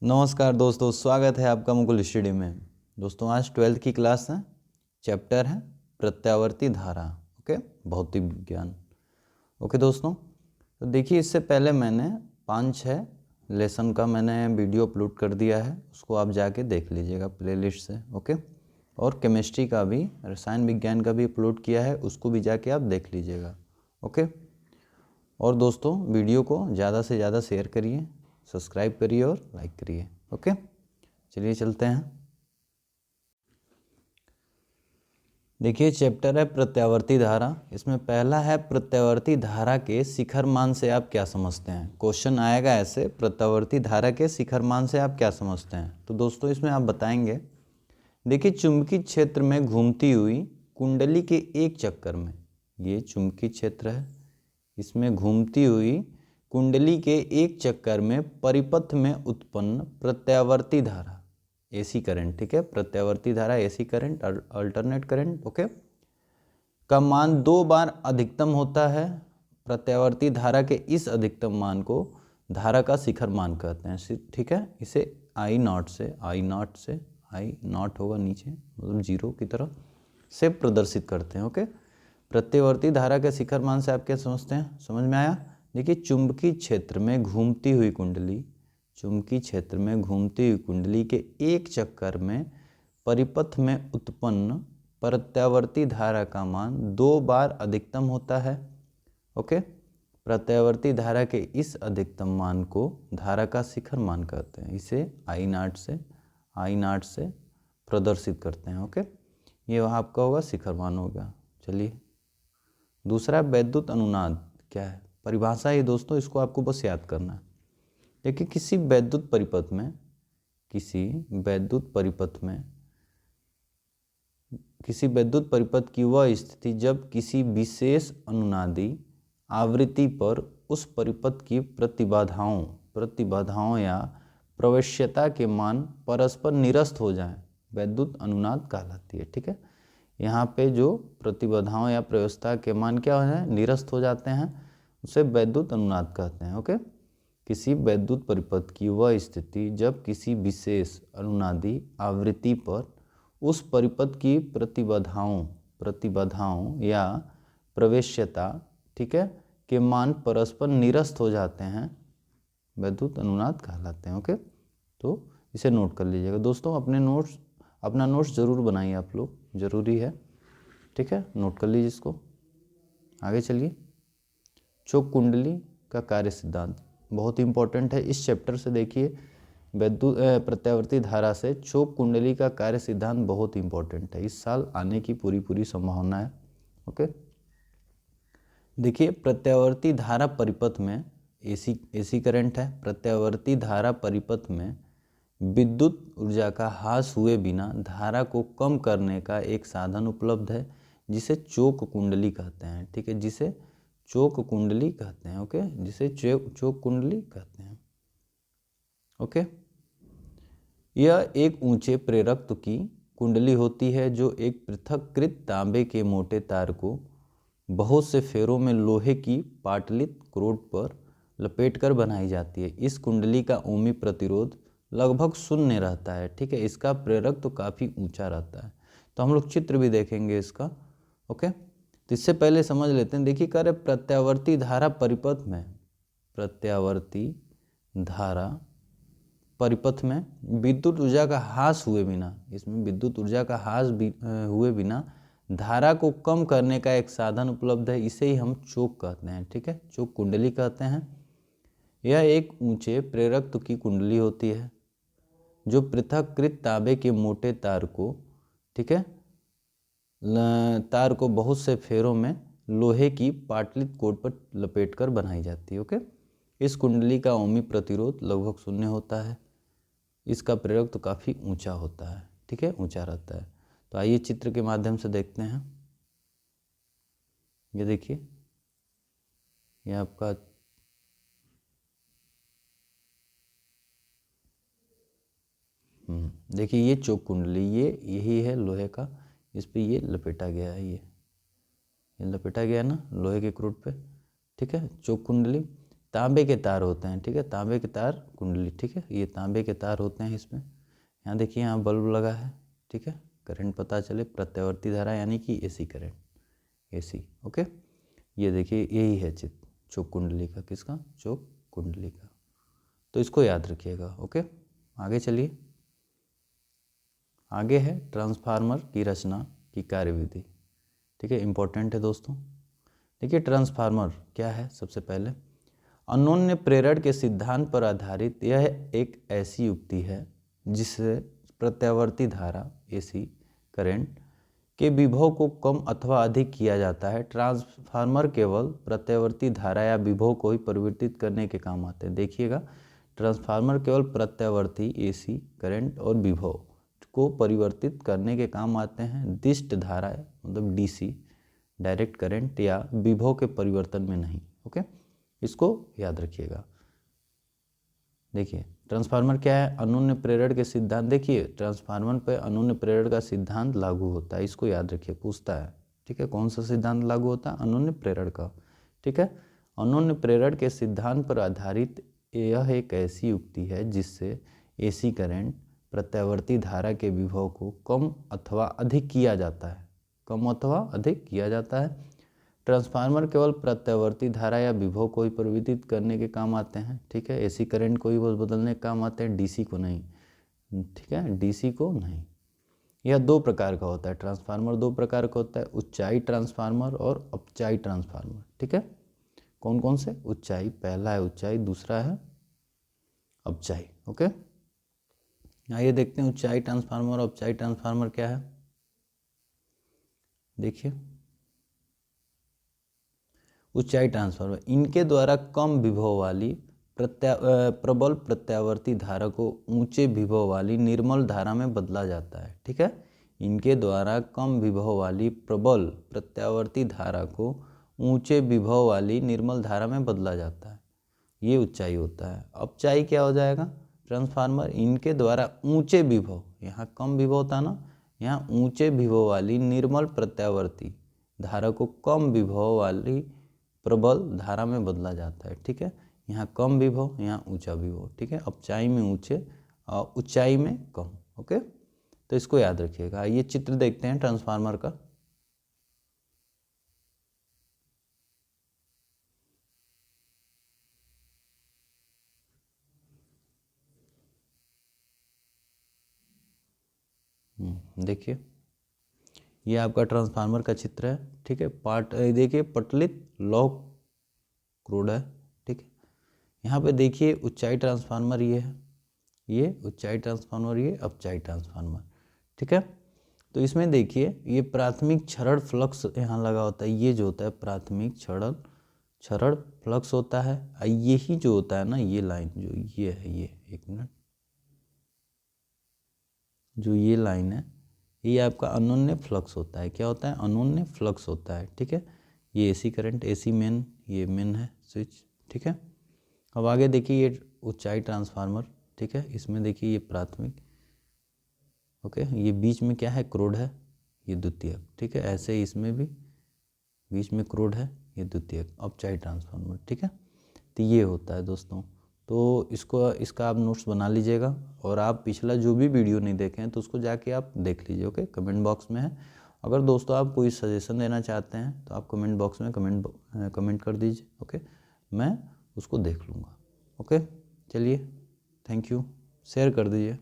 नमस्कार दोस्तों, स्वागत है आपका मुकुल स्टडी में। दोस्तों आज 12th की क्लास है, चैप्टर है प्रत्यावर्ती धारा। ओके, भौतिक विज्ञान। ओके दोस्तों, तो देखिए इससे पहले मैंने 5-6 लेसन का मैंने वीडियो अपलोड कर दिया है, उसको आप जाके देख लीजिएगा प्लेलिस्ट से। ओके, और केमिस्ट्री का भी, रसायन विज्ञान का भी अपलोड किया है, उसको भी जाके आप देख लीजिएगा। ओके, और दोस्तों वीडियो को ज़्यादा से ज़्यादा शेयर करिए, सब्सक्राइब करिए और लाइक करिए। ओके, चलिए चलते हैं। देखिए चैप्टर है प्रत्यावर्ती धारा। इसमें पहला है प्रत्यावर्ती धारा के शिखर मान से आप क्या समझते हैं। क्वेश्चन आएगा ऐसे, प्रत्यावर्ती धारा के शिखर मान से आप क्या समझते हैं। तो दोस्तों इसमें आप बताएंगे, देखिए चुंबकीय क्षेत्र में घूमती हुई कुंडली के एक चक्कर में, ये चुंबकीय क्षेत्र है, इसमें घूमती हुई कुंडली के एक चक्कर में परिपथ में उत्पन्न प्रत्यावर्ती धारा, एसी करंट, ठीक है, प्रत्यावर्ती धारा, AC current, alternate current, okay, का मान 2 बार अधिकतम होता है। प्रत्यावर्ती धारा के इस अधिकतम मान को धारा का शिखर मान कहते हैं, ठीक है। इसे आई नॉट होगा नीचे, मतलब 0 की तरह से प्रदर्शित करते हैं। ओके, प्रत्यावर्ती धारा के शिखर मान से आप क्या समझते हैं, समझ में आया। देखिए चुंबकीय क्षेत्र में घूमती हुई कुंडली, चुंबकीय क्षेत्र में घूमती हुई कुंडली के एक चक्कर में परिपथ में उत्पन्न प्रत्यावर्ती धारा का मान 2 बार अधिकतम होता है। ओके, प्रत्यावर्ती धारा के इस अधिकतम मान को धारा का शिखर मान कहते हैं। इसे आई नॉट से प्रदर्शित करते हैं। ओके, ये वहाँ आपका होगा शिखर मान होगा। चलिए दूसरा वैद्युत अनुनाद क्या है, परिभाषा है दोस्तों, इसको आपको बस याद करना है। देखिए किसी वैद्युत परिपथ की वह स्थिति जब किसी विशेष अनुनादी आवृत्ति पर उस परिपथ की प्रतिबाधाओं या प्रवेश्यता के मान परस्पर निरस्त हो जाएं, वैद्युत अनुनाद कहलाती है। ठीक है, यहाँ पे जो प्रतिबाधाओं या प्रवेश्यता के मान क्या हो जाए, निरस्त हो जाते हैं, उसे वैद्युत अनुनाद कहते हैं। ओके, किसी वैद्युत परिपथ की वह स्थिति जब किसी विशेष अनुनादी आवृत्ति पर उस परिपथ की प्रतिबाधाओं या प्रवेश्यता, ठीक है, के मान परस्पर निरस्त हो जाते हैं, वैद्युत अनुनाद कहलाते हैं। ओके, तो इसे नोट कर लीजिएगा दोस्तों। अपना नोट्स जरूर बनाइए आप लोग, जरूरी है, ठीक है, नोट कर लीजिए इसको। आगे चलिए, चोक कुंडली का कार्य सिद्धांत बहुत इंपॉर्टेंट है इस चैप्टर से। देखिए वैद्युत प्रत्यावर्ती धारा से चोक कुंडली का कार्य सिद्धांत बहुत इंपॉर्टेंट है, इस साल आने की पूरी संभावना है। ओके, देखिए प्रत्यावर्ती धारा परिपथ में एसी करंट है। प्रत्यावर्ती धारा परिपथ में विद्युत ऊर्जा का ह्रास हुए बिना धारा को कम करने का एक साधन उपलब्ध है, जिसे चोक कुंडली कहते हैं। ठीक है, जिसे चोक कुंडली कहते हैं। ओके, जिसे चोक कुंडली कहते हैं। ओके, यह एक ऊंचे प्रेरकत्व की कुंडली होती है जो एक पृथक्कृत तांबे के मोटे तार को बहुत से फेरों में लोहे की पाटलित क्रोड पर लपेटकर बनाई जाती है। इस कुंडली का ओमी प्रतिरोध लगभग 0 रहता है। ठीक है, इसका प्रेरक तो काफ़ी ऊंचा रहता है। तो हम लोग चित्र भी देखेंगे इसका। ओके, तो इससे पहले समझ लेते हैं। देखिए कह रहे प्रत्यावर्ती धारा परिपथ में, प्रत्यावर्ती धारा परिपथ में विद्युत ऊर्जा का ह्रास हुए बिना, इसमें विद्युत ऊर्जा का ह्रास हुए बिना धारा को कम करने का एक साधन उपलब्ध है, इसे ही हम चोक कहते हैं। ठीक है, चोक कुंडली कहते हैं। यह एक ऊंचे प्रेरकत्व की कुंडली होती है जो पृथक्कृत तांबे के मोटे तार को, ठीक है, तार को बहुत से फेरों में लोहे की पाटलित कोट पर लपेटकर बनाई जाती है। ओके, इस कुंडली का ओमी प्रतिरोध लगभग 0 होता है, इसका प्रेरक तो काफ़ी ऊंचा होता है। ठीक है, ऊंचा रहता है। तो आइए चित्र के माध्यम से देखते हैं। ये देखिए, ये आपका देखिए ये चोक कुंडली, ये यही है लोहे का, इस पे ये लपेटा गया है, ये लपेटा गया ना लोहे के क्रूड पे। ठीक है, चोक कुंडली तांबे के तार होते हैं, ठीक है, तांबे के तार कुंडली, ठीक है, ये तांबे के तार होते हैं इसमें। यहाँ देखिए यहाँ बल्ब लगा है, ठीक है, करंट पता चले, प्रत्यावर्ती धारा यानी कि एसी करंट, एसी, ओके। ये देखिए यही है चित्र चोक कुंडली का, किसका, चोक कुंडली का। तो इसको याद रखिएगा, ओके। आगे चलिए, आगे है ट्रांसफार्मर की रचना की कार्यविधि, ठीक है, इंपॉर्टेंट है दोस्तों। देखिए ट्रांसफार्मर क्या है, सबसे पहले अनोन्य प्रेरण के सिद्धांत पर आधारित यह एक ऐसी युक्ति है जिससे प्रत्यावर्ती धारा एसी करंट के विभव को कम अथवा अधिक किया जाता है। ट्रांसफार्मर केवल प्रत्यावर्ती धारा या विभव को ही परिवर्तित करने के काम आते हैं। देखिएगा, ट्रांसफार्मर केवल प्रत्यावर्ती एसी करंट और विभव को परिवर्तित करने के काम आते हैं, दिष्ट धारा मतलब डीसी डायरेक्ट करंट या विभव के परिवर्तन में नहीं, ओके, इसको याद रखिएगा। देखिए ट्रांसफार्मर क्या है, अनोन्य प्रेरण के सिद्धांत, देखिए ट्रांसफार्मर पे अनोन्य प्रेरण का सिद्धांत लागू होता है, इसको याद रखिए, पूछता है, ठीक है, कौन सा सिद्धांत लागू होता है, अनोन्य प्रेरण का, ठीक है। अनोन्य प्रेरण के सिद्धांत पर आधारित यह एक ऐसी युक्ति है जिससे एसी करंट प्रत्यावर्ती धारा के विभव को कम अथवा अधिक किया जाता है, कम अथवा अधिक किया जाता है। ट्रांसफार्मर केवल प्रत्यावर्ती धारा या विभव को ही परिवर्तित करने के काम आते हैं, ठीक है, एसी करंट को ही बस बदलने के काम आते हैं, डीसी को नहीं, ठीक है, डीसी को नहीं। यह दो प्रकार का होता है, ट्रांसफार्मर दो प्रकार का होता है, ऊंचाई ट्रांसफार्मर और अपचाई ट्रांसफार्मर, ठीक है। कौन कौन से, ऊंचाई, पहला है ऊंचाई, दूसरा है अपचाई, ओके। आइए देखते हैं ऊंचाई ट्रांसफार्मर और अपचाई ट्रांसफार्मर क्या है। देखिए ऊंचाई ट्रांसफार्मर, इनके द्वारा कम विभव वाली प्रबल प्रत्यावर्ती धारा को ऊंचे विभव वाली निर्मल धारा में बदला जाता है, ठीक है। इनके द्वारा कम विभव वाली प्रबल प्रत्यावर्ती धारा को ऊंचे विभव वाली निर्मल धारा में बदला जाता है, ये ऊंचाई होता है। अपचाई क्या हो जाएगा, ट्रांसफार्मर, इनके द्वारा ऊंचे विभव, यहाँ कम विभव था ना, यहाँ ऊंचे विभव वाली निर्मल प्रत्यावर्ती धारा को कम विभव वाली प्रबल धारा में बदला जाता है, ठीक है। यहाँ कम विभव, यहाँ ऊंचा विभव, ठीक है, अपचाई में ऊंचे और ऊंचाई में कम, ओके। तो इसको याद रखिएगा। ये चित्र देखते हैं ट्रांसफार्मर का। देखिए ये आपका ट्रांसफार्मर का चित्र है, ठीक है। पार्ट देखिए पटलित लौह क्रोड है, ठीक है। यहाँ पे देखिए ऊंचाई ट्रांसफार्मर ये है, ये ऊंचाई ट्रांसफार्मर, ये अपचाई ट्रांसफार्मर, ठीक है। तो इसमें देखिए ये प्राथमिक क्षरण फ्लक्स यहाँ लगा होता है, ये जो होता है प्राथमिक क्षरण फ्लक्स होता है। यही जो होता है ना, ये लाइन जो ये है, ये एक मिनट, जो ये लाइन है ये आपका अनोन्य फ्लक्स होता है। क्या होता है, अनोन्य फ्लक्स होता है, ठीक है। ये एसी करंट, एसी मेन, ये मेन है स्विच, ठीक है। अब आगे देखिए ये ऊंचाई ट्रांसफार्मर, ठीक है, इसमें देखिए ये प्राथमिक, ओके, ये बीच में क्या है, क्रोड है, ये द्वितीयक, ठीक है। ऐसे ही इसमें भी बीच में क्रोड है, ये द्वितीयक, अपचाई ट्रांसफार्मर, ठीक है। तो ये होता है दोस्तों। तो इसका आप नोट्स बना लीजिएगा, और आप पिछला जो भी वीडियो नहीं देखे हैं तो उसको जाके आप देख लीजिए, ओके, कमेंट बॉक्स में है। अगर दोस्तों आप कोई सजेशन देना चाहते हैं तो आप कमेंट बॉक्स में कमेंट कर दीजिए, ओके, मैं उसको देख लूँगा, ओके। चलिए, थैंक यू, शेयर कर दीजिए।